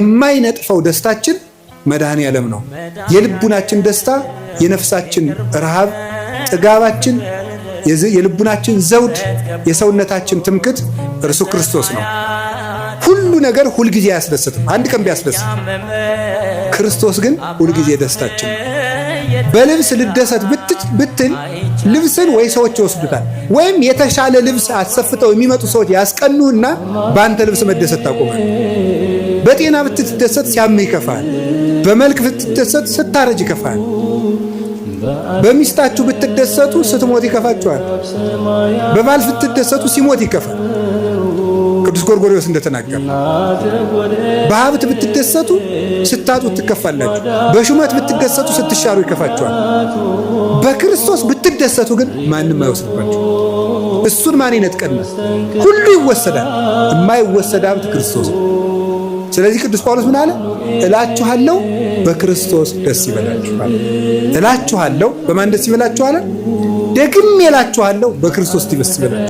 የማይነጥፈው ደስታችን መድኃኔ ዓለም ነው። የልቡናችን ደስታ፣ የነፍሳችን ረሃብ፣ ጥጋባችን፣ የልቡናችን ዘውድ፣ የሰውነታችን ትምክት እርሱ ክርስቶስ ነው። ሁሉ ነገር ሁልጊዜ አያስደስትም። አንድ ቀን ቢያስደስት፣ ክርስቶስ ግን ሁልጊዜ ደስታችን ነው። በልብስ ልደሰት ብትል ልብስን ወይ ሰዎች ይወስዱታል፣ ወይም የተሻለ ልብስ አሰፍተው የሚመጡ ሰዎች ያስቀኑና በአንተ ልብስ መደሰት ታቆማል። በጤና ብትደሰት ሲያምህ ይከፋል። በመልክ ብትደሰት ስታረጅ ይከፋል። በሚስታችሁ ብትደሰቱ ስትሞት ይከፋችኋል። በባል ብትደሰቱ ሲሞት ይከፋል። ቅዱስ ጎርጎርዮስ እንደተናገረ በሀብት ብትደሰቱ ስታጡት ትከፋላችሁ። በሹመት ብትደሰቱ ስትሻሩ ይከፋችኋል። በክርስቶስ ብትደሰቱ ግን ማንም አይወስድባችሁ። እሱን ማን ይነጥቀናል? ሁሉ ይወሰዳል። የማይወሰድ ሀብት ክርስቶስ። ስለዚህ ቅዱስ ጳውሎስ ምን አለ? እላችኋለሁ በክርስቶስ ደስ ይበላችሁ አለ። እላችኋለሁ በማን ደስ ይበላችሁ አለ? ደግሜ እላችኋለሁ በክርስቶስ ደስ ይበላችሁ።